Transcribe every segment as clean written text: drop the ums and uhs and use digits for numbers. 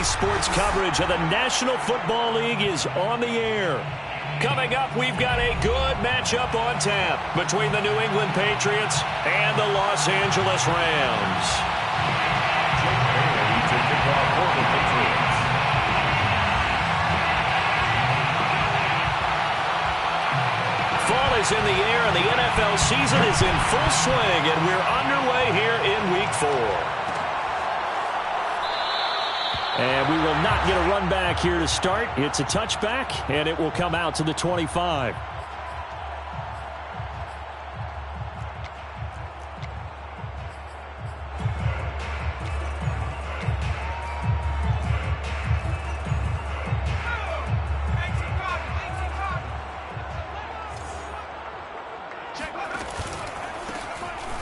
sports coverage of the National Football League is on the air. Coming up, we've got a good matchup on tap between the New England Patriots and the Los Angeles Rams. Fall is in the air, and the NFL season is in full swing, and we're underway here in Week 4. And we will not get a run back here to start. It's a touchback, and it will come out to the 25.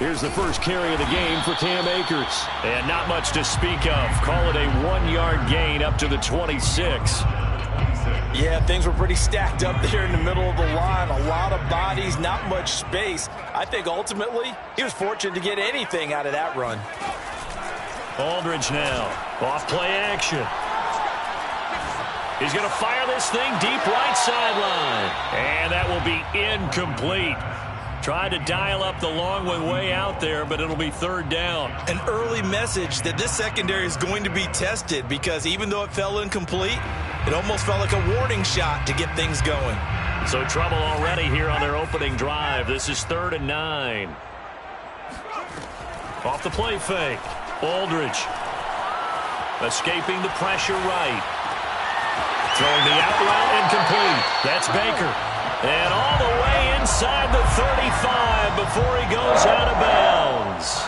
Here's the first carry of the game for Cam Akers. And not much to speak of. Call it a 1-yard gain up to the 26. Yeah, things were pretty stacked up there in the middle of the line. A lot of bodies, not much space. I think ultimately he was fortunate to get anything out of that run. Aldridge now. Off play action. He's going to fire this thing deep right sideline. And that will be incomplete. Tried to dial up the long one way out there, but it'll be third down. An early message that this secondary is going to be tested, because even though it fell incomplete, it almost felt like a warning shot to get things going. So trouble already here on their opening drive. This is 3rd and 9. Off the play fake. Aldridge escaping the pressure right. Throwing the out route incomplete. That's Baker. And all the way inside the 35 before he goes out of bounds.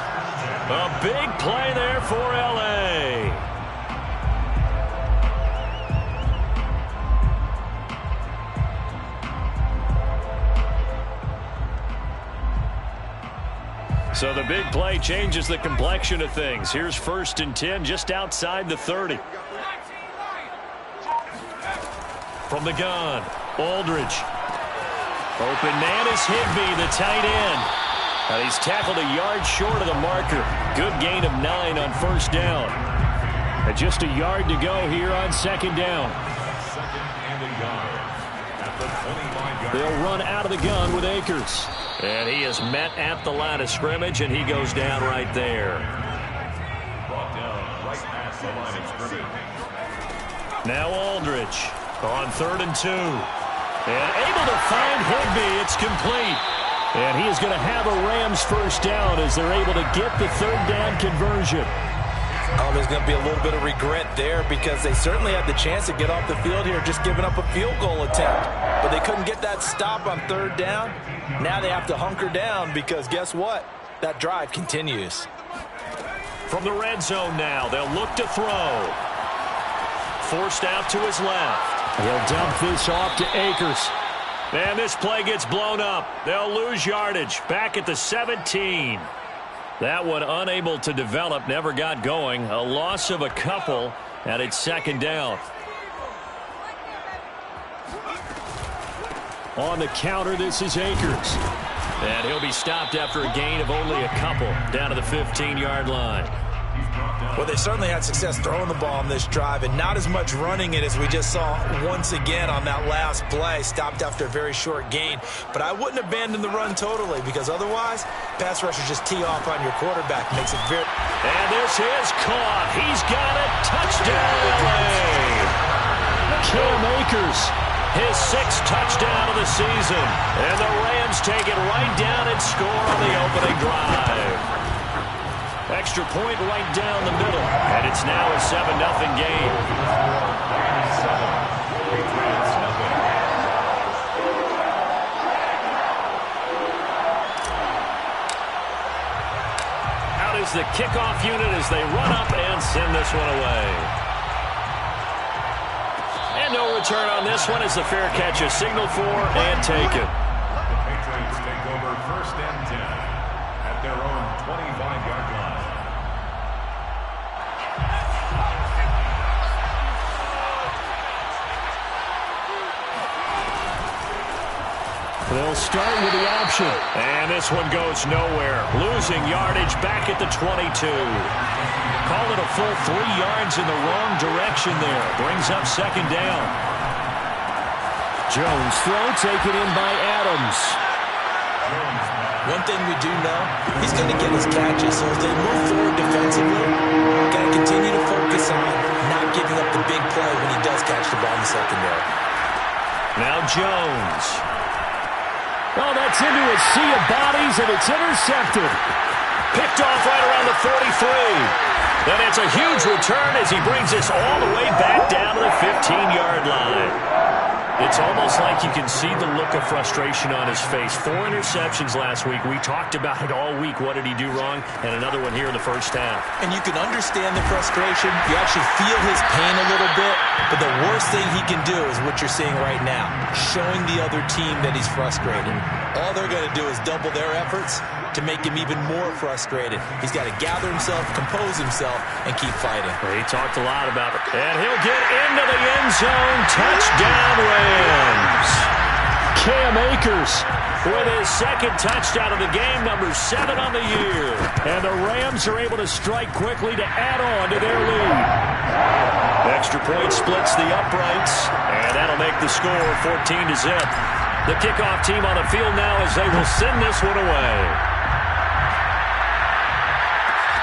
A big play there for L.A. So the big play changes the complexion of things. Here's 1st and 10 just outside the 30. From the gun, Aldridge. Open man is Higbee, the tight end. And he's tackled a yard short of the marker. Good gain of 9 on 1st down. And just a yard to go here on 2nd down. They'll run out of the gun with Akers. And he is met at the line of scrimmage, and he goes down right there. Brought down right past the line of scrimmage. Now Aldridge on 3rd and 2. And able to find Higbee. It's complete. And he is going to have a Rams 1st down as they're able to get the 3rd down conversion. Oh, there's going to be a little bit of regret there, because they certainly had the chance to get off the field here, just giving up a field goal attempt. But they couldn't get that stop on 3rd down. Now they have to hunker down, because guess what? That drive continues. From the red zone now, they'll look to throw. Forced out to his left. He'll dump this off to Akers. And this play gets blown up. They'll lose yardage. Back at the 17. That one unable to develop, never got going. A loss of a couple, and it's 2nd down. On the counter, this is Akers. And he'll be stopped after a gain of only a couple, down to the 15-yard line. Well, they certainly had success throwing the ball on this drive, and not as much running it as we just saw once again on that last play. Stopped after a very short gain. But I wouldn't abandon the run totally, because otherwise, pass rushers just tee off on your quarterback. Makes it very... And this is caught. He's got it. Touchdown, L.A. Cam Akers, his 6th touchdown of the season. And the Rams take it right down and score on the opening drive. Extra point right down the middle. And it's now a 7-0 game. Out is the kickoff unit as they run up and send this one away. And no return on this one as the fair catch is signaled for and taken. The Patriots take over 1st and 10 at their own 25-yard line. They'll start with the option. And this one goes nowhere. Losing yardage back at the 22. Call it a full 3 yards in the wrong direction there. Brings up second down. Jones throw taken in by Adams. One thing we do know, he's going to get his catches. So as they move forward defensively, got to continue to focus on not giving up the big play when he does catch the ball in the secondary. Now Jones. Oh, that's into a sea of bodies, and it's intercepted. Picked off right around the 43. And it's a huge return as he brings this all the way back down to the 15-yard line. It's almost like you can see the look of frustration on his face. 4 interceptions last week. We talked about it all week. What did he do wrong? And another one here in the first half. And you can understand the frustration. You actually feel his pain a little bit. But the worst thing he can do is what you're seeing right now, showing the other team that he's frustrated. All they're going to do is double their efforts to make him even more frustrated. He's got to gather himself, compose himself, and keep fighting. He talked a lot about it. And he'll get into the end zone. Touchdown, Rams. Cam Akers with his second touchdown of the game, number 7 on the year. And the Rams are able to strike quickly to add on to their lead. Extra point splits the uprights, and that'll make the score 14-0. The kickoff team on the field now as they will send this one away.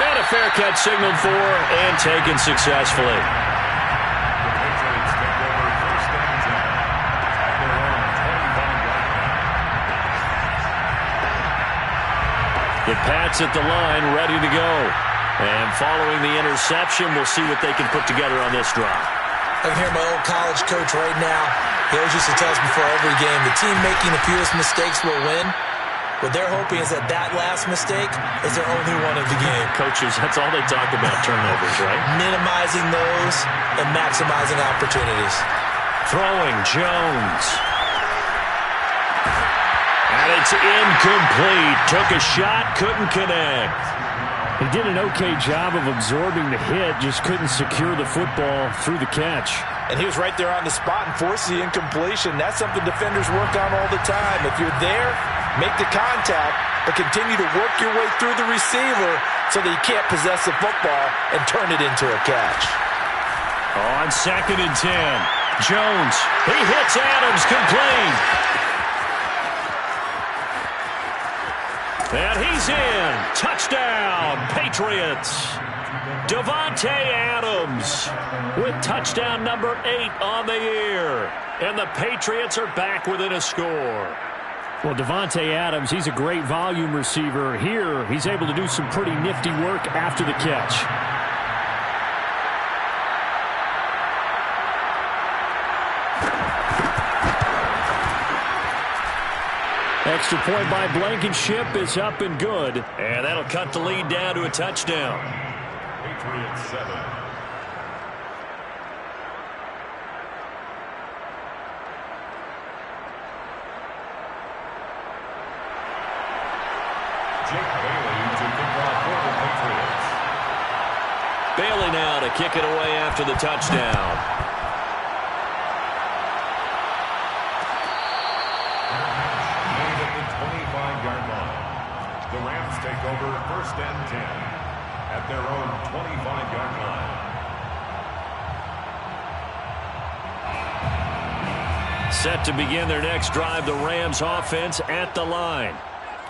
And a fair catch signaled for and taken successfully. The Pats at the line, ready to go. And following the interception, we'll see what they can put together on this drive. I can hear my old college coach right now. He always used to tell us before every game, the team making the fewest mistakes will win. What they're hoping is that that last mistake is their only one of the game. Coaches, that's all they talk about, turnovers, right? Minimizing those and maximizing opportunities. Throwing, Jones. And it's incomplete. Took a shot, couldn't connect. He did an okay job of absorbing the hit, just couldn't secure the football through the catch. And he was right there on the spot and forced the incompletion. That's something defenders work on all the time. If you're there, make the contact, but continue to work your way through the receiver so that you can't possess the football and turn it into a catch. On 2nd and 10, Jones, he hits Adams, complete. And he's in. Touchdown, Patriots. Davante Adams with touchdown number 8 on the year. And the Patriots are back within a score. Well, Davante Adams, he's a great volume receiver. Here, he's able to do some pretty nifty work after the catch. Extra point by Blankenship is up and good. And that'll cut the lead down to a touchdown. Patriots 7. Jake Bailey to kick off for the Patriots. Bailey now to kick it away after the touchdown. The Rams take over 1st and 10 at their own 25-yard line. Set to begin their next drive, the Rams offense at the line.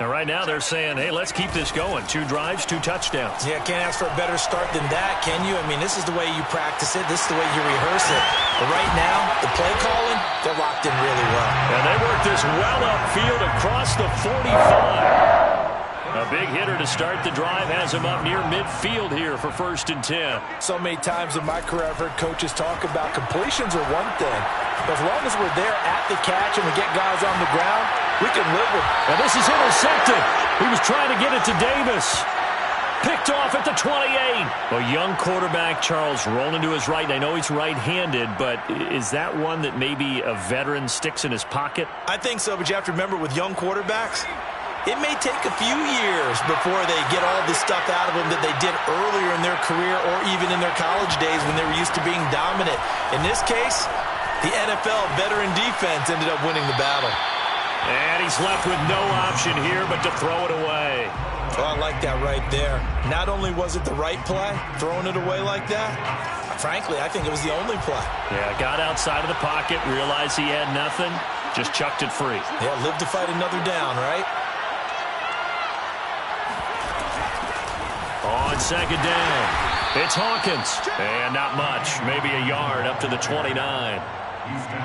And right now they're saying, hey, let's keep this going. 2 drives, 2 touchdowns. Yeah, can't ask for a better start than that, can you? I mean, this is the way you practice it. This is the way you rehearse it. But right now, the play calling, they're locked in really well. And they work this well upfield across the 45. A big hitter to start the drive has him up near midfield here for 1st and 10. So many times in my career I've heard coaches talk about completions are one thing. But as long as we're there at the catch and we get guys on the ground, we can live with it. And this is intercepted. He was trying to get it to Davis. Picked off at the 28. A young quarterback, Charles, rolling to his right. I know he's right-handed, but is that one that maybe a veteran sticks in his pocket? I think so, but you have to remember with young quarterbacks, it may take a few years before they get all the stuff out of them that they did earlier in their career or even in their college days when they were used to being dominant. In this case, the NFL veteran defense ended up winning the battle. And he's left with no option here but to throw it away. Oh, I like that right there. Not only was it the right play, throwing it away like that, frankly, I think it was the only play. Yeah, got outside of the pocket, realized he had nothing, just chucked it free. Yeah, live to fight another down, right? On second down, it's Hawkins. And not much, maybe a yard up to the 29.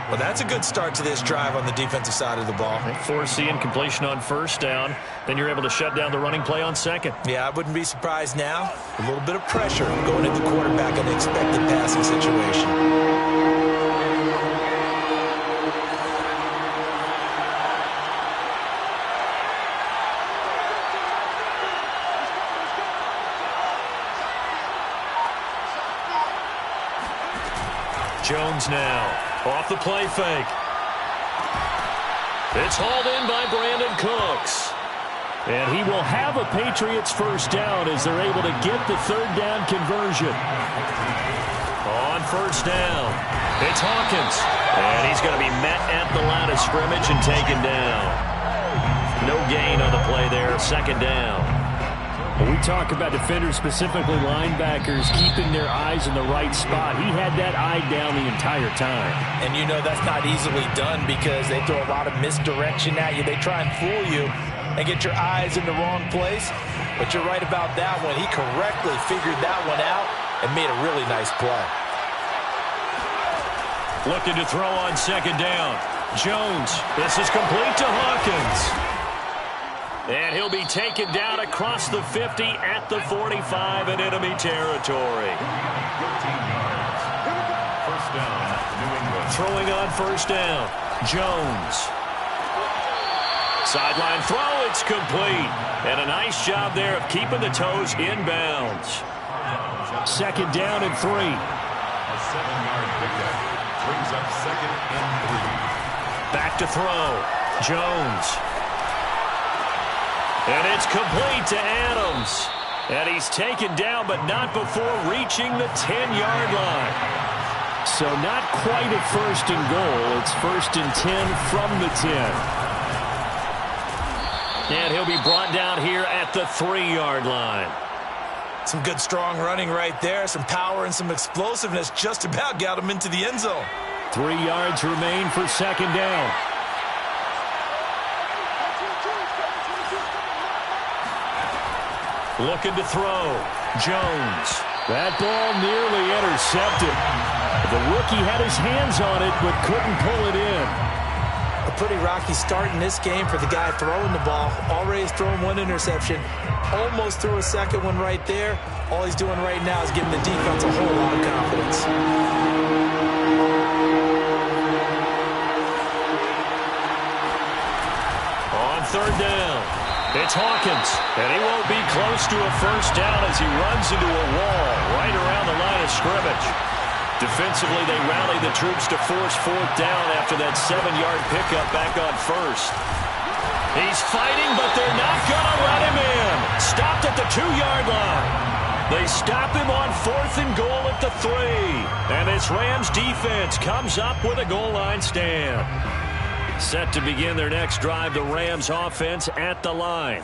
Well, that's a good start to this drive on the defensive side of the ball. Forcing incompletion on first down. Then you're able to shut down the running play on second. Yeah, I wouldn't be surprised now. A little bit of pressure going into the quarterback in the expected passing situation. Jones now, off the play fake. It's hauled in by Brandon Cooks. And he will have a Patriots first down as they're able to get the third down conversion. On first down, it's Hawkins. And he's going to be met at the line of scrimmage and taken down. No gain on the play there, second down. When we talk about defenders, specifically linebackers, keeping their eyes in the right spot, he had that eye down the entire time. And you know that's not easily done because they throw a lot of misdirection at you. They try and fool you and get your eyes in the wrong place. But you're right about that one. He correctly figured that one out and made a really nice play. Looking to throw on second down. Jones, this is complete to Hawkins. And he'll be taken down across the 50 at the 45 in enemy territory. 13 yards. First down, New England. Throwing on first down, Jones. Sideline throw, it's complete. And a nice job there of keeping the toes inbounds. Second down and 3. A 7-yard pickup brings up second and 3. Back to throw, Jones. And it's complete to Adams. And he's taken down, but not before reaching the 10-yard line. So not quite a first and goal. It's first and 10 from the 10. And he'll be brought down here at the 3-yard line. Some good, strong running right there. Some power and some explosiveness just about got him into the end zone. 3 yards remain for second down. Looking to throw. Jones. That ball nearly intercepted. The rookie had his hands on it, but couldn't pull it in. A pretty rocky start in this game for the guy throwing the ball. Already has thrown one interception. Almost threw a second one right there. All he's doing right now is giving the defense a whole lot of confidence. On third down, it's Hawkins, and he won't be close to a first down as he runs into a wall right around the line of scrimmage. Defensively, they rally the troops to force fourth down after that 7-yard pickup back on first. He's fighting, but they're not going to let him in. Stopped at the 2-yard line. They stop him on fourth and goal at the 3. And this Rams defense comes up with a goal line stand. Set to begin their next drive, the Rams offense at the line.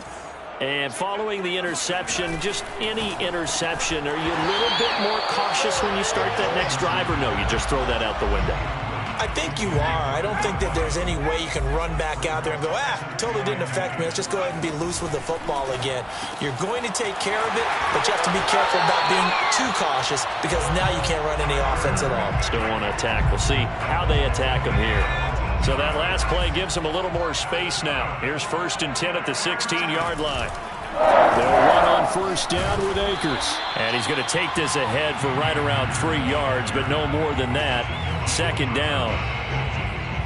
And following the interception, just any interception, are you a little bit more cautious when you start that next drive, or no, you just throw that out the window? I think you are. I don't think that there's any way you can run back out there and go, totally didn't affect me. Let's just go ahead and be loose with the football again. You're going to take care of it, but you have to be careful about being too cautious because now you can't run any offense at all. Still want to attack. We'll see how they attack them here. So that last play gives them a little more space now. Here's first and 10 at the 16-yard line. They'll run on first down with Akers. And he's going to take this ahead for right around 3 yards, but no more than that. Second down.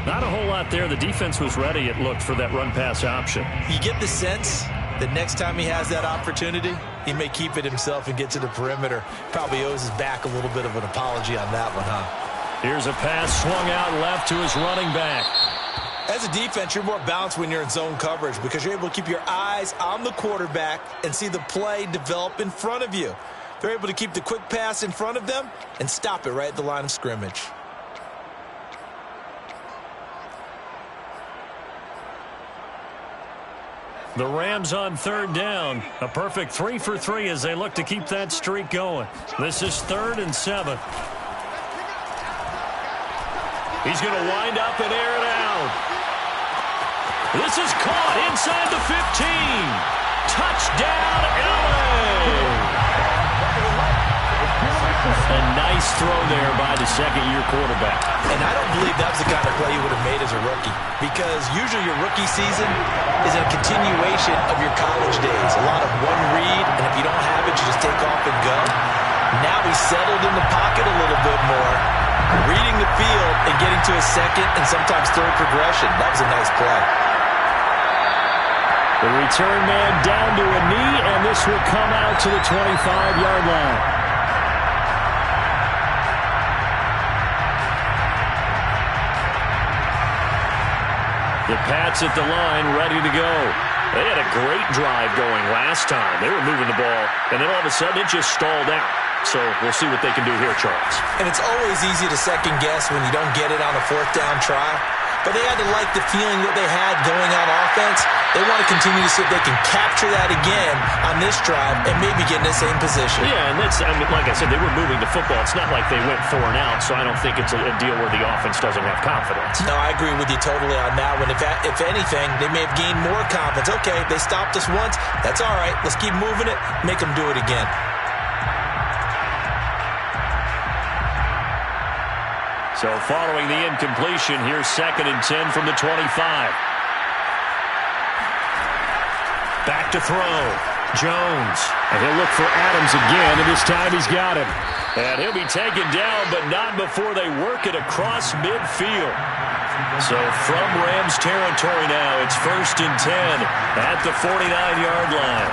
Not a whole lot there. The defense was ready, it looked, for that run-pass option. You get the sense that next time he has that opportunity, he may keep it himself and get to the perimeter. Probably owes his back a little bit of an apology on that one, huh? Here's a pass swung out left to his running back. As a defense, you're more balanced when you're in zone coverage because you're able to keep your eyes on the quarterback and see the play develop in front of you. They're able to keep the quick pass in front of them and stop it right at the line of scrimmage. The Rams on third down. A perfect 3 for 3 as they look to keep that streak going. This is 3rd and 7. He's going to wind up and air it out. This is caught inside the 15. Touchdown, LA! A nice throw there by the second-year quarterback. And I don't believe that was the kind of play he would have made as a rookie, because usually your rookie season is a continuation of your college days. A lot of one read, and if you don't have it, you just take off and go. Now he's settled in the pocket a little bit more, reading the field and getting to a second and sometimes third progression. That was a nice play. The return man down to a knee, and this will come out to the 25-yard line. The Pats at the line, ready to go. They had a great drive going last time. They were moving the ball, and then all of a sudden it just stalled out. So we'll see what they can do here, Charles. And it's always easy to second guess when you don't get it on a 4th down try. But they had to like the feeling that they had going on offense. They want to continue to see if they can capture that again on this drive and maybe get in the same position. Yeah, and that's, I mean, like I said, they were moving the football. It's not like they went 4 and out, so I don't think it's a deal where the offense doesn't have confidence. No, I agree with you totally on that one. If anything, they may have gained more confidence. Okay, they stopped us once. That's all right. Let's keep moving it. Make them do it again. So following the incompletion, here's 2nd and 10 from the 25. Back to throw. Jones. And he'll look for Adams again, and this time he's got him. And he'll be taken down, but not before they work it across midfield. So from Rams territory now, it's 1st and 10 at the 49-yard line.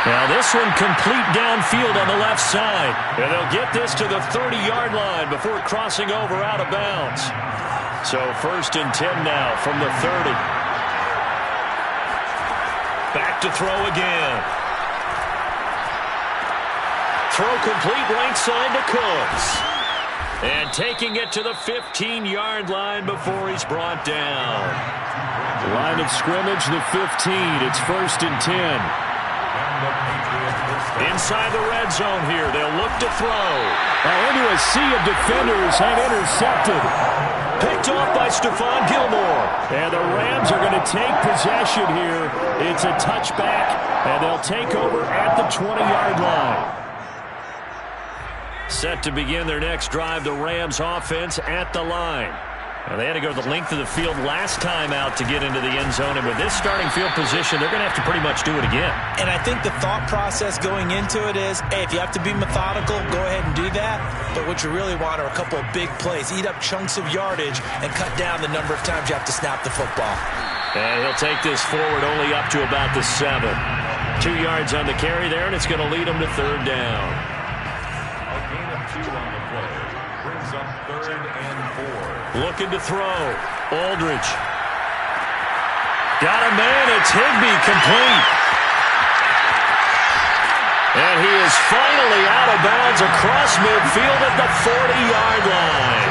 Now this one complete downfield on the left side. And they'll get this to the 30-yard line before crossing over out of bounds. So 1st and 10 now from the 30. Back to throw again. Throw complete right side to Cooks. And taking it to the 15-yard line before he's brought down. Line of scrimmage, the 15. It's 1st and 10. Inside the red zone here. They'll look to throw. Now into a sea of defenders and intercepted. Picked off by Stephon Gilmore. And the Rams are going to take possession here. It's a touchback, and they'll take over at the 20-yard line. Set to begin their next drive, the Rams offense at the line. Now they had to go the length of the field last time out to get into the end zone, and with this starting field position, they're going to have to pretty much do it again. And I think the thought process going into it is, hey, if you have to be methodical, go ahead and do that. But what you really want are a couple of big plays. Eat up chunks of yardage and cut down the number of times you have to snap the football. And he'll take this forward only up to about the 7. 2 yards on the carry there, and it's going to lead him to 3rd down. A gain of 2 on the play brings up 3rd and 4. Looking to throw. Aldridge. Got a man. It's Higbee complete. And he is finally out of bounds across midfield at the 40-yard line.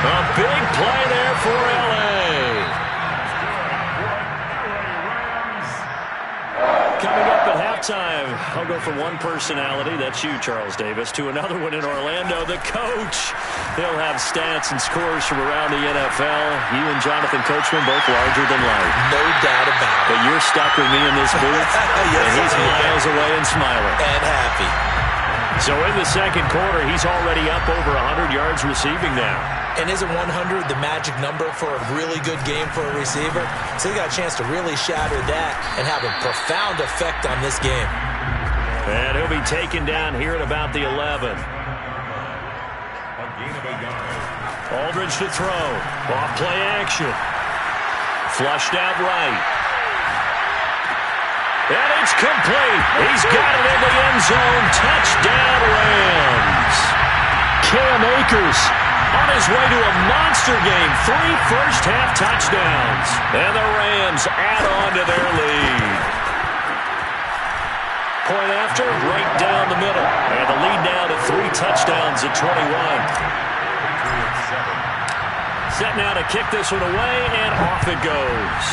A big play there for L.A. Coming up at halftime, I'll go from one personality, that's you, Charles Davis, to another one in Orlando, the coach. He'll have stats and scores from around the NFL. You and Jonathan Coachman both larger than life. No doubt about it. But you're stuck with me in this booth, yes, and he's miles away and smiling. And happy. So in the second quarter, he's already up over 100 yards receiving now. And isn't 100 the magic number for a really good game for a receiver? So he got a chance to really shatter that and have a profound effect on this game. And he'll be taken down here at about the 11. A gain of 8 yards. Aldridge to throw. Off play action. Flushed out right. And it's complete. He's got it in the end zone. Touchdown, Rams. Cam Akers on his way to a monster game. 3 first-half touchdowns. And the Rams add on to their lead. Point after, right down the middle. And the lead now to 3 touchdowns at 21. Set now to kick this one away, and off it goes.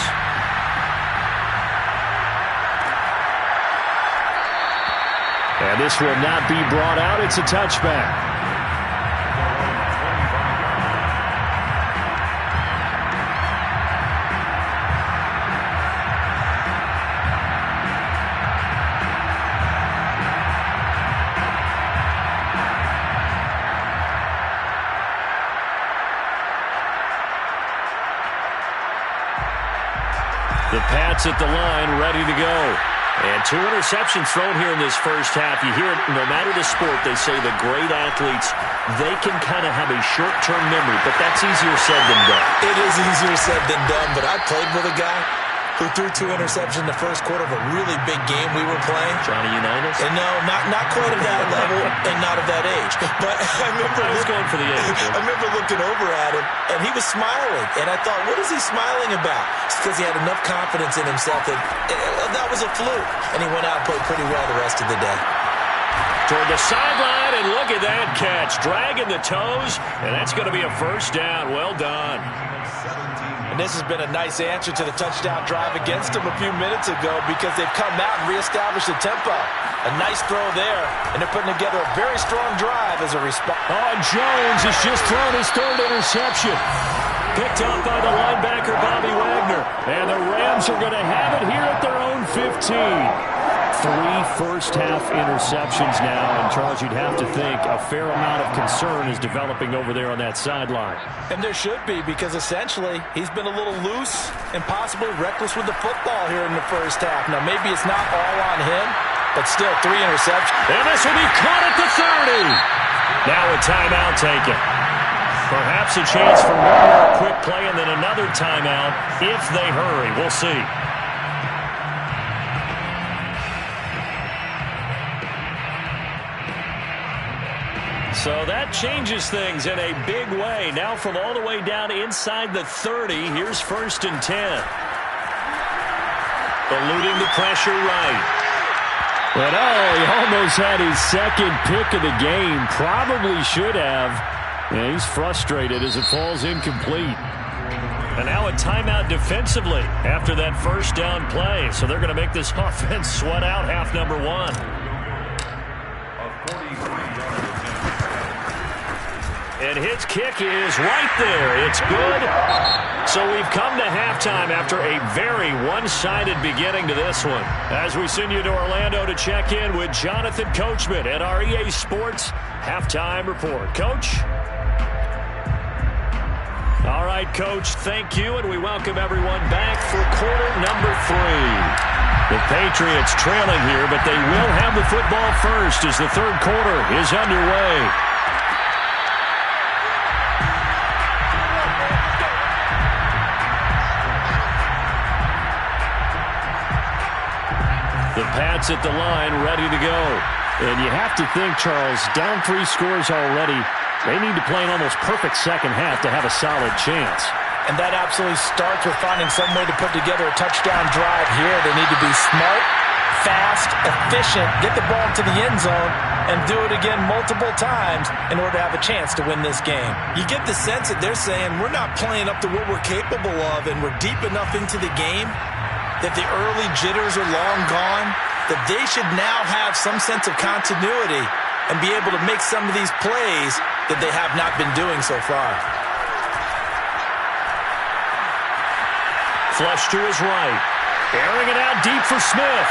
And this will not be brought out. It's a touchback. The Pats at the line, ready to go. And 2 interceptions thrown here in this first half. You hear it, no matter the sport, they say the great athletes, they can kind of have a short-term memory, but that's easier said than done. It is easier said than done, but I played with a guy who threw 2 interceptions in the first quarter of a really big game we were playing. Johnny Unitas? And no, not quite at that level and not of that age. But I was going for the age. I remember looking over at him, and he was smiling. And I thought, what is he smiling about? It's because he had enough confidence in himself that that was a fluke. And he went out and played pretty well the rest of the day. Toward the sideline, and look at that catch. Dragging the toes, and that's going to be a first down. Well done. And this has been a nice answer to the touchdown drive against them a few minutes ago because they've come out and reestablished the tempo. A nice throw there, and they're putting together a very strong drive as a response. Oh, Jones has just thrown his 3rd interception. Picked up by the linebacker, Bobby Wagner. And the Rams are going to have it here at their own 15. 3 first-half interceptions now, and Charles, you'd have to think a fair amount of concern is developing over there on that sideline. And there should be, because essentially he's been a little loose and possibly reckless with the football here in the first half. Now, maybe it's not all on him, but still 3 interceptions. And this will be caught at the 30. Now a timeout taken. Perhaps a chance for one more quick play and then another timeout if they hurry. We'll see. So that changes things in a big way. Now from all the way down inside the 30, here's 1st and 10. Eluding the pressure right. But he almost had his 2nd pick of the game. Probably should have. Yeah, he's frustrated as it falls incomplete. And now a timeout defensively after that first down play. So they're going to make this offense sweat out half number 1. And his kick is right there. It's good. So we've come to halftime after a very one-sided beginning to this one. As we send you to Orlando to check in with Jonathan Coachman at our EA Sports Halftime Report. Coach? All right, Coach, thank you, and we welcome everyone back for quarter number 3. The Patriots trailing here, but they will have the football first as the 3rd quarter is underway. The Pats at the line, ready to go. And you have to think, Charles, down 3 scores already. They need to play an almost perfect second half to have a solid chance. And that absolutely starts with finding some way to put together a touchdown drive here. They need to be smart, fast, efficient, get the ball into the end zone, and do it again multiple times in order to have a chance to win this game. You get the sense that they're saying we're not playing up to what we're capable of, and we're deep enough into the game that the early jitters are long gone, that they should now have some sense of continuity and be able to make some of these plays that they have not been doing so far. Flush to his right. Airing it out deep for Smith.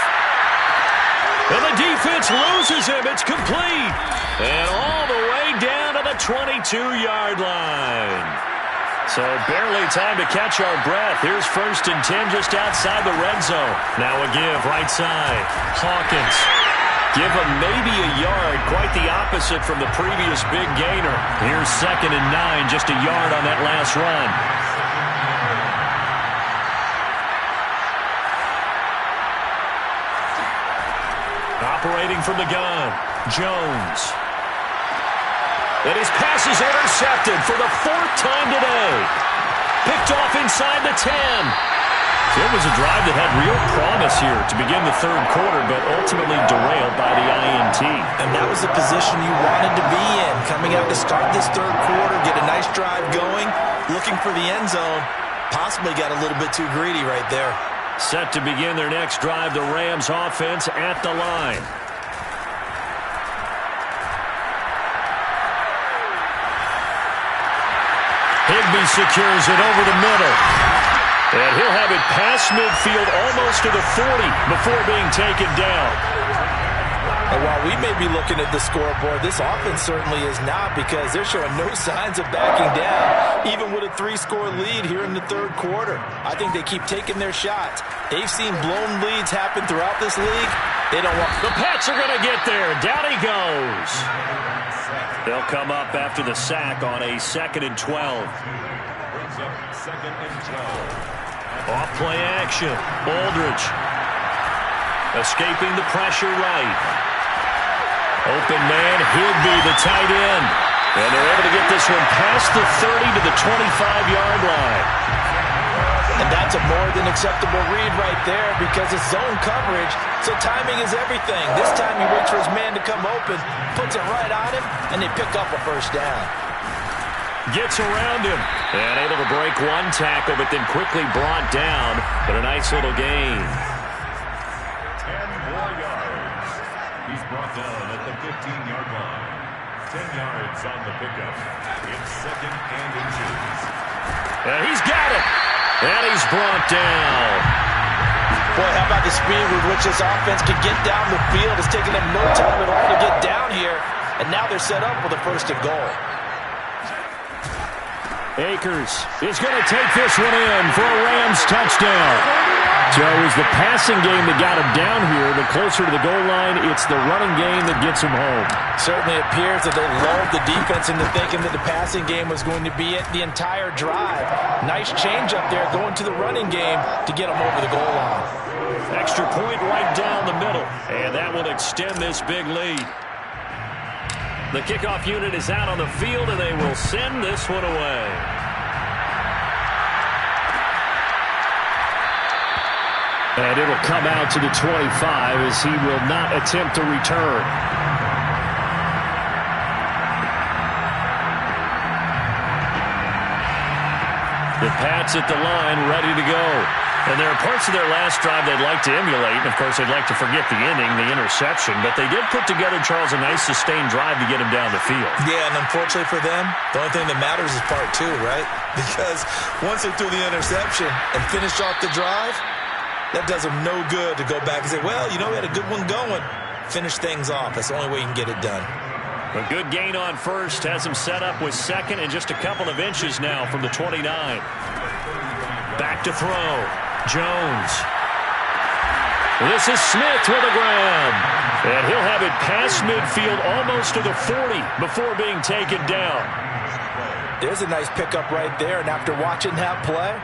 And the defense loses him. It's complete. And all the way down to the 22-yard line. So barely time to catch our breath. Here's 1st and 10 just outside the red zone. Now a give right side. Hawkins. Give him maybe a yard. Quite the opposite from the previous big gainer. Here's 2nd and 9. Just a yard on that last run. Operating from the gun. Jones. And his pass is intercepted for the 4th time today. Picked off inside the 10. It was a drive that had real promise here to begin the 3rd quarter, but ultimately derailed by the INT. And that was the position you wanted to be in. Coming out to start this 3rd quarter, get a nice drive going, looking for the end zone. Possibly got a little bit too greedy right there. Set to begin their next drive, the Rams offense at the line. Higbee secures it over the middle. And he'll have it past midfield almost to the 40 before being taken down. And while we may be looking at the scoreboard, this offense certainly is not, because they're showing no signs of backing down, even with a 3-score lead here in the third quarter. I think they keep taking their shots. They've seen blown leads happen throughout this league. They don't want... The Pats are going to get there. Down he goes. They'll come up after the sack on a 2nd and 12. Brings up 2nd and 12. Off play action. Aldridge escaping the pressure right. Open man, Higbee, the tight end. And they're able to get this one past the 30 to the 25-yard line. And that's a more than acceptable read right there, because it's zone coverage, so timing is everything. This time he waits for his man to come open, puts it right on him, and they pick up a first down. Gets around him, and able to break one tackle, but then quickly brought down. But a nice little gain. 10 more yards. He's brought down at the 15-yard line. 10 yards on the pickup. It's 2nd and inches. And he's got it. And he's brought down. Boy, how about the speed with which this offense can get down the field? It's taking them no time at all to get down here. And now they're set up with a 1st and goal. Akers is going to take this one in for a Rams touchdown. So it was the passing game that got him down here. The closer to the goal line, it's the running game that gets him home. Certainly appears that they lulled the defense into thinking that the passing game was going to be it the entire drive. Nice change up there going to the running game to get them over the goal line. Extra point right down the middle. And that will extend this big lead. The kickoff unit is out on the field, and they will send this one away. And it'll come out to the 25 as he will not attempt to return. The Pats at the line, ready to go. And there are parts of their last drive they'd like to emulate. And, of course, they'd like to forget the ending, the interception. But they did put together, Charles, a nice sustained drive to get him down the field. Yeah, and unfortunately for them, the only thing that matters is part 2, right? Because once they threw the interception and finished off the drive, that does them no good to go back and say, well, you know, we had a good one going. Finish things off. That's the only way you can get it done. A good gain on first. Has him set up with 2nd and just a couple of inches now from the 29. Back to throw. Jones. This is Smith with a grab. And he'll have it past midfield almost to the 40 before being taken down. There's a nice pickup right there. And after watching that play,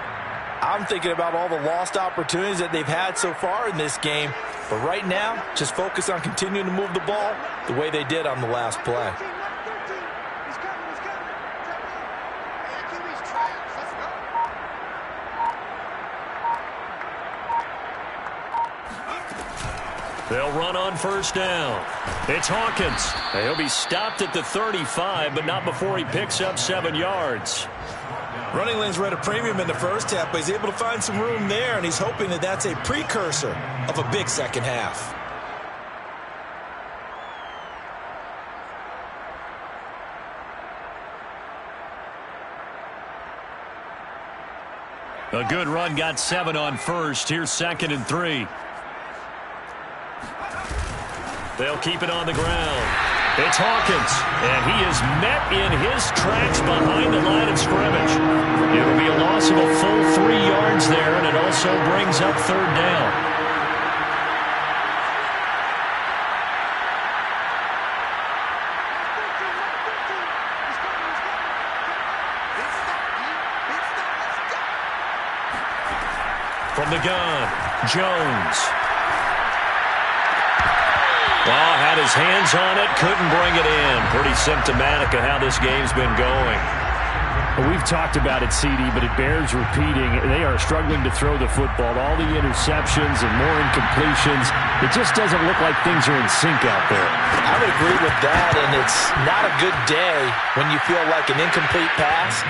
I'm thinking about all the lost opportunities that they've had so far in this game. But right now, just focus on continuing to move the ball the way they did on the last play. They'll run on first down. It's Hawkins. He'll be stopped at the 35, but not before he picks up 7 yards. Running lanes were at a premium in the first half, but he's able to find some room there, and he's hoping that that's a precursor of a big second half. A good run got 7 on first. Here's 2nd and 3. They'll keep it on the ground. It's Hawkins, and he is met in his tracks behind the line of scrimmage. It'll be a loss of a full 3 yards there, and it also brings up 3rd down. From the gun, Jones. Oh, had his hands on it, couldn't bring it in. Pretty symptomatic of how this game's been going. We've talked about it, CD, but it bears repeating. They are struggling to throw the football. All the interceptions and more incompletions. It just doesn't look like things are in sync out there. I would agree with that, and it's not a good day when you feel like an incomplete pass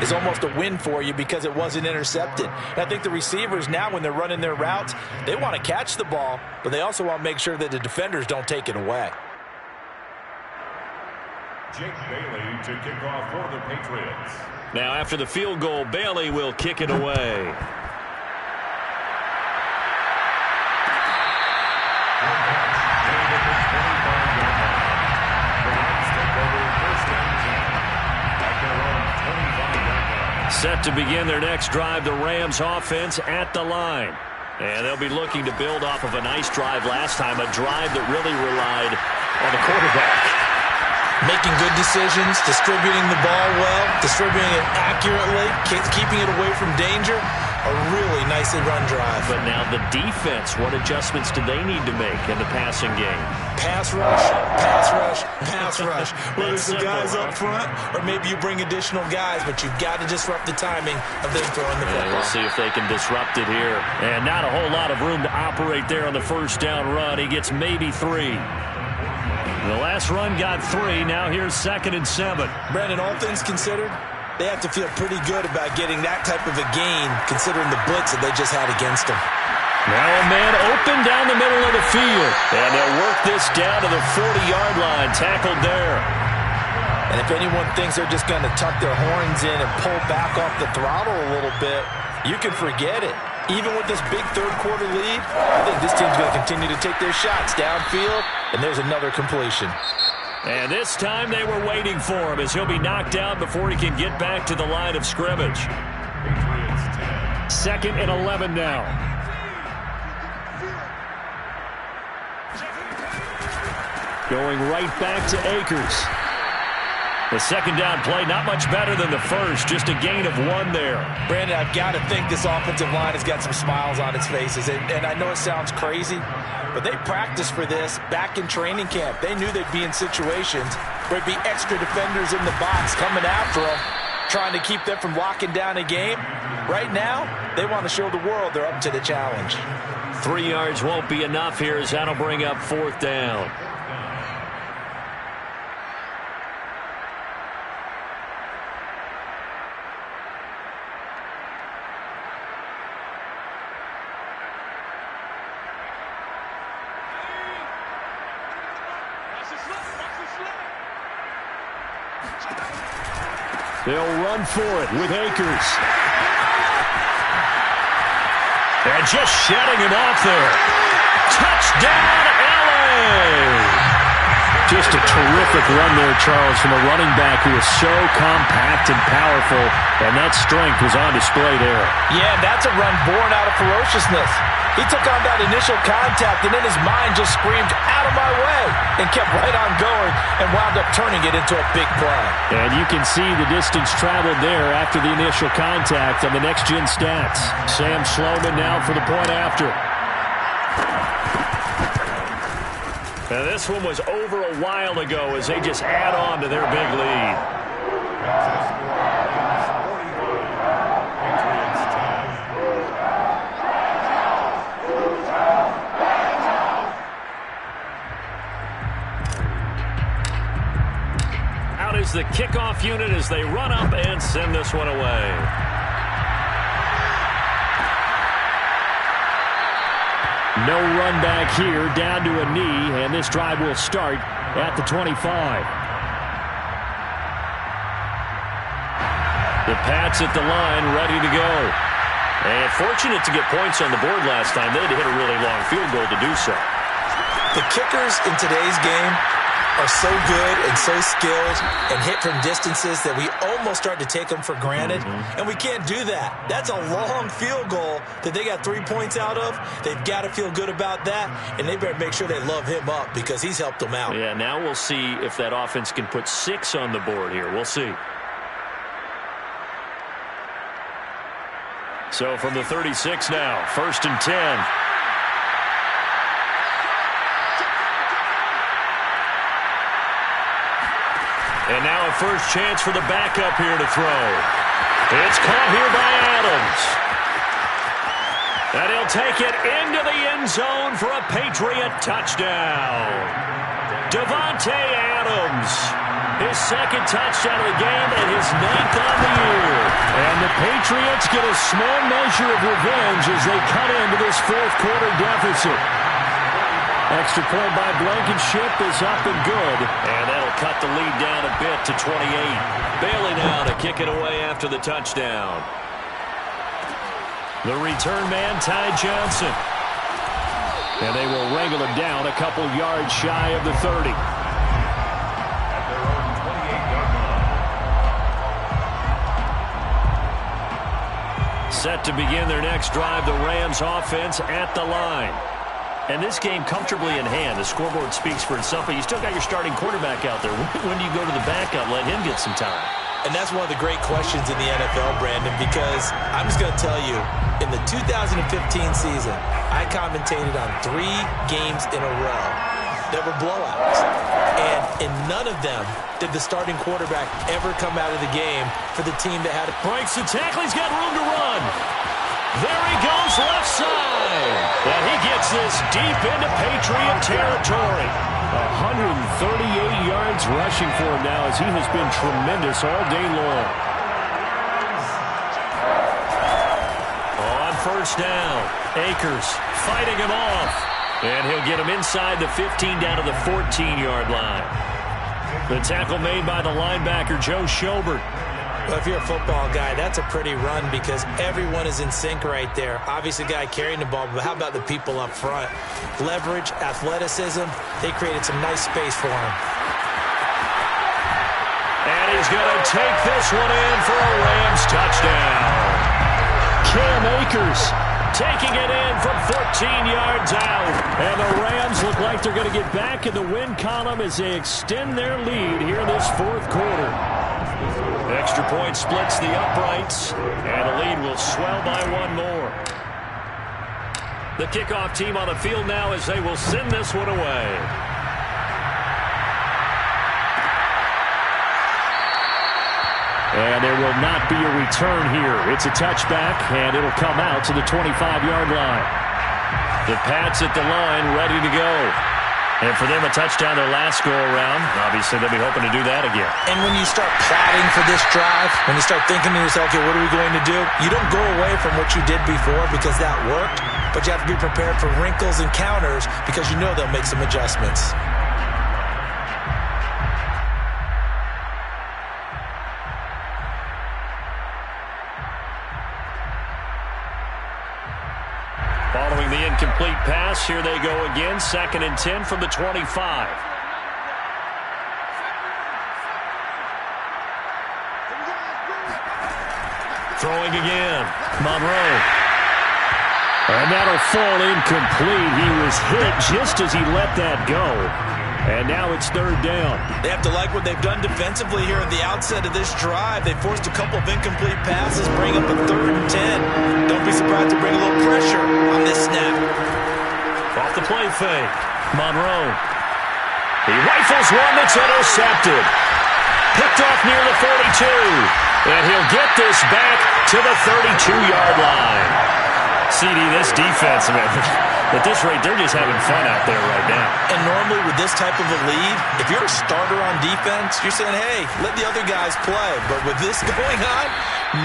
is almost a win for you because it wasn't intercepted. And I think the receivers now, when they're running their routes, they want to catch the ball, but they also want to make sure that the defenders don't take it away. Jake Bailey to kick off for the Patriots. Now after the field goal, Bailey will kick it away. Set to begin their next drive, the Rams offense at the line. And they'll be looking to build off of a nice drive last time, a drive that really relied on the quarterback. Making good decisions, distributing the ball well, distributing it accurately, keeping it away from danger. A really nicely run drive. But now the defense, what adjustments do they need to make in the passing game? Pass rush, pass rush, pass rush. Whether it's the guys up front or maybe you bring additional guys, but you've got to disrupt the timing of them throwing the football. We'll see if they can disrupt it here. And not a whole lot of room to operate there on the first down run. He gets maybe 3. The last run got 3. Now here's 2nd and 7. Brandon, all things considered, they have to feel pretty good about getting that type of a gain considering the blitz that they just had against them. Now a man open down the middle of the field. And they'll work this down to the 40-yard line. Tackled there. And if anyone thinks they're just going to tuck their horns in and pull back off the throttle a little bit, you can forget it. Even with this big third-quarter lead, I think this team's going to continue to take their shots downfield, and there's another completion. And this time they were waiting for him as he'll be knocked out before he can get back to the line of scrimmage. 2nd and 11 now. Going right back to Akers. The second down play, not much better than the first, just a gain of 1 there. Brandon, I've got to think this offensive line has got some smiles on its faces. And I know it sounds crazy, but they practiced for this back in training camp. They knew they'd be in situations where there'd be extra defenders in the box coming after them, trying to keep them from locking down a game. Right now, they want to show the world they're up to the challenge. 3 yards won't be enough here as that'll bring up 4th down. They'll run for it with Akers. And just shutting him off there. Touchdown, LA! Just a terrific run there, Charles, from a running back who is so compact and powerful, and that strength was on display there. Yeah, that's a run born out of ferociousness. He took on that initial contact, and then his mind just screamed, out of my way, and kept right on going and wound up turning it into a big play. And you can see the distance traveled there after the initial contact on the next-gen stats. Sam Sloman now for the point after. Now this one was over a while ago as they just add on to their big lead. Out is the kickoff unit as they run up and send this one away. No run back here, down to a knee, and this drive will start at the 25. The Pats at the line, ready to go. And fortunate to get points on the board last time. They had to hit a really long field goal to do so. The kickers in today's game are so good and so skilled and hit from distances that we almost start to take them for granted. And we can't do that. That's a long field goal that they got 3 points out of. They've got to feel good about that, and they better make sure they love him up because he's helped them out. Yeah, now we'll see if that offense can put 6 on the board here. We'll see. So from the 36 now, 1st and 10. And now a first chance for the backup here to throw. It's caught here by Adams. And he'll take it into the end zone for a Patriot touchdown. Davante Adams, his 2nd touchdown of the game and his 9th on the year. And the Patriots get a small measure of revenge as they cut into this 4th quarter deficit. Extra point by Blankenship is up and good. And that'll cut the lead down a bit to 28. Bailey now to kick it away after the touchdown. The return man, Ty Johnson. And they will wrangle him down a couple yards shy of the 30. At their own 28-yard line. Set to begin their next drive, the Rams offense at the line. And this game comfortably in hand. The scoreboard speaks for itself, but you still got your starting quarterback out there. When do you go to the backup, let him get some time? And that's one of the great questions in the NFL, Brandon, because I'm just going to tell you, in the 2015 season, I commentated on 3 games in a row that were blowouts. And in none of them did the starting quarterback ever come out of the game for the team that had it. Breaks the tackle. He's got room to run. There he goes, left side. And he gets this deep into Patriot territory. 138 yards rushing for him now as he has been tremendous all day long. On first down, Akers fighting him off. And he'll get him inside the 15 down to the 14-yard line. The tackle made by the linebacker, Joe Schobert. Well, if you're a football guy, that's a pretty run because everyone is in sync right there. Obviously, the guy carrying the ball, but how about the people up front? Leverage, athleticism, they created some nice space for him. And he's going to take this one in for a Rams touchdown. Cam Akers taking it in from 14 yards out. And the Rams look like they're going to get back in the win column as they extend their lead here in this fourth quarter. Extra point splits the uprights, and the lead will swell by 1 more. The kickoff team on the field now as they will send this one away. And there will not be a return here. It's a touchback, and it'll come out to the 25-yard line. The Pats at the line, ready to go. And for them, a touchdown their last go-around. Obviously, they'll be hoping to do that again. And when you start plotting for this drive, when you start thinking to yourself, okay, what are we going to do? You don't go away from what you did before because that worked, but you have to be prepared for wrinkles and counters because you know they'll make some adjustments. Following the incomplete pass, here they go again. 2nd and 10 from the 25. Throwing again. Monroe. And that'll fall incomplete. He was hit just as he let that go. And now it's 3rd down. They have to like what they've done defensively here at the outset of this drive. They forced a couple of incomplete passes, bring up a 3rd and 10. Don't be surprised to bring a little pressure on this snap. Off the play fake. Monroe. He rifles one that's intercepted. Picked off near the 42. And he'll get this back to the 32-yard line. CD, this defense, man, at this rate, they're just having fun out there right now. And normally with this type of a lead, if you're a starter on defense, you're saying, hey, let the other guys play. But with this going on,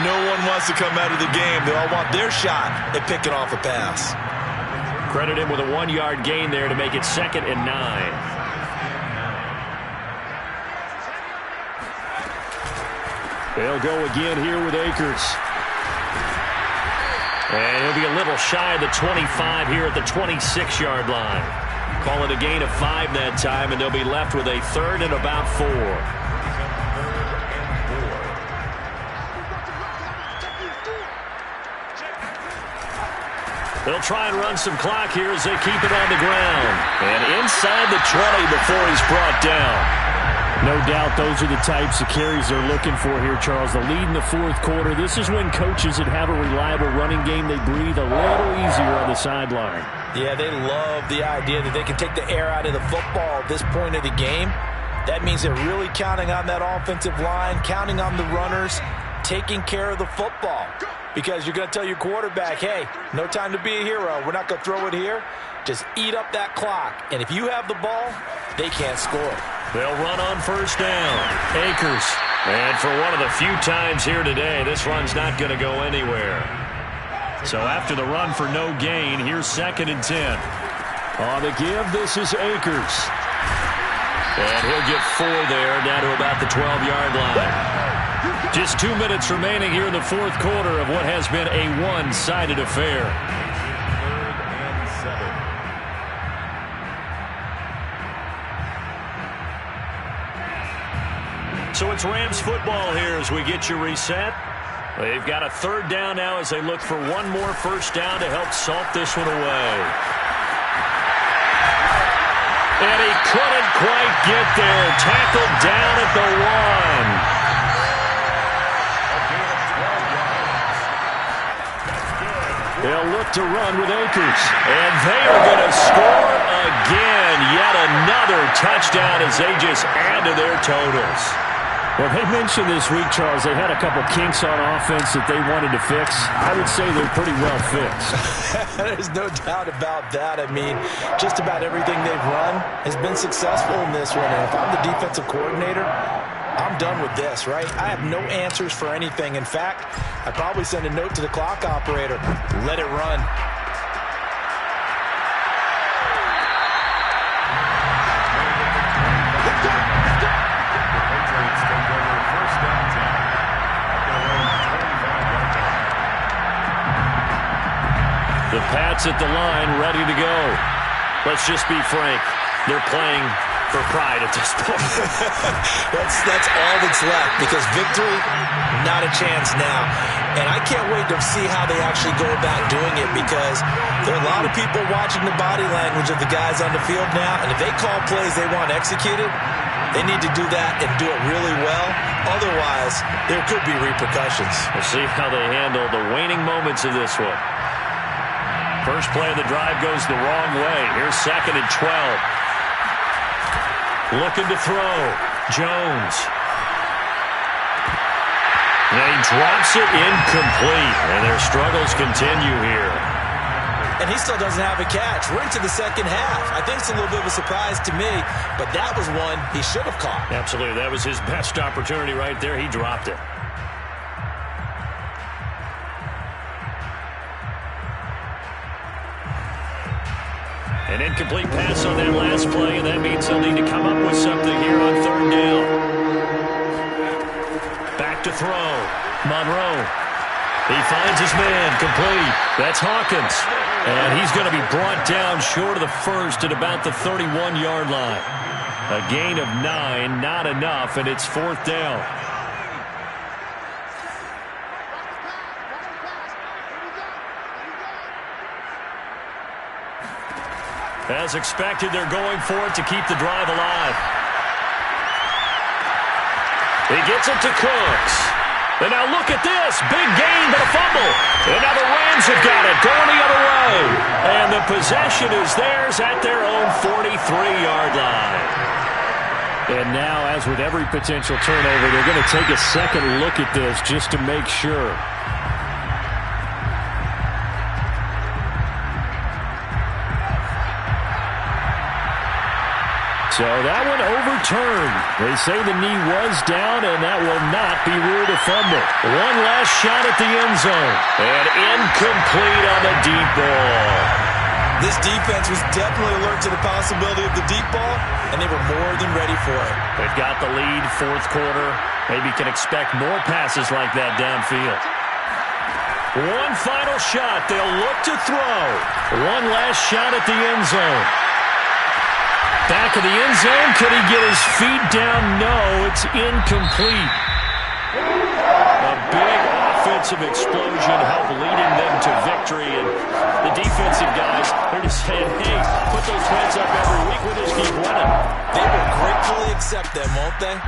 no one wants to come out of the game. They all want their shot at picking off a pass. Credit him with a 1-yard gain there to make it 2nd and 9. They'll go again here with Akers. And he'll be a little shy of the 25 here at the 26-yard line. Call it a gain of 5 that time, and they'll be left with a 3rd and about 4. They'll try and run some clock here as they keep it on the ground. And inside the 20 before he's brought down. No doubt those are the types of carries they're looking for here, Charles. The lead in the fourth quarter. This is when coaches that have a reliable running game, they breathe a little easier on the sideline. Yeah, they love the idea that they can take the air out of the football at this point of the game. That means they're really counting on that offensive line, counting on the runners, taking care of the football. Because you're going to tell your quarterback, hey, no time to be a hero. We're not going to throw it here. Just eat up that clock. And if you have the ball, they can't score. They'll run on first down. Akers. And for one of the few times here today, this run's not going to go anywhere. So after the run for no gain, here's 2nd and 10. On the give, this is Akers. And he'll get 4 there, down to about the 12-yard line. Just 2 minutes remaining here in the fourth quarter of what has been a one-sided affair. 3rd and 7. So it's Rams football here as we get you reset. They've got a 3rd down now as they look for one more first down to help salt this one away. And he couldn't quite get there. Tackled down at the 1. They'll look to run with Akers. And they are going to score again. Yet another touchdown as they just add to their totals. Well, they mentioned this week, Charles, they had a couple kinks on offense that they wanted to fix. I would say they're pretty well fixed. There's no doubt about that. I mean, just about everything they've run has been successful in this one. And if I'm the defensive coordinator, I'm done with this, right? I have no answers for anything. In fact, I'd probably send a note to the clock operator. Let it run. The Pats at the line, ready to go. Let's just be frank. They're playing for pride at this point. That's all that's left, because victory, not a chance now. And I can't wait to see how they actually go about doing it, because there are a lot of people watching the body language of the guys on the field now, and if they call plays they want executed, they need to do that and do it really well. Otherwise, there could be repercussions. We'll see how they handle the waning moments of this one. First play of the drive goes the wrong way. Here's 2nd and 12. Looking to throw. Jones. And he drops it incomplete. And their struggles continue here. And he still doesn't have a catch. We're into the second half. I think it's a little bit of a surprise to me, but that was one he should have caught. Absolutely. That was his best opportunity right there. He dropped it. An incomplete pass on that last play, and that means they'll need to come up with something here on 3rd down. Back to throw. Monroe. He finds his man. Complete. That's Hawkins. And he's going to be brought down short of the first at about the 31-yard line. A gain of 9, not enough, and it's 4th down. As expected, they're going for it to keep the drive alive. He gets it to Cooks. And now look at this. Big gain, but a fumble. And now the Rams have got it, going the other way. And the possession is theirs at their own 43-yard line. And now, as with every potential turnover, they're going to take a second look at this just to make sure. So that one overturned. They say the knee was down, and that will not be ruled a fumble. One last shot at the end zone. And incomplete on the deep ball. This defense was definitely alert to the possibility of the deep ball, and they were more than ready for it. They've got the lead, fourth quarter. Maybe can expect more passes like that downfield. One final shot. They'll look to throw. One last shot at the end zone. Back of the end zone. Could he get his feet down? No, it's incomplete. A big offensive explosion helped leading them to victory. And the defensive guys, they're just saying, hey, put those points up every week. We'll just keep winning. They will gratefully accept them, won't they?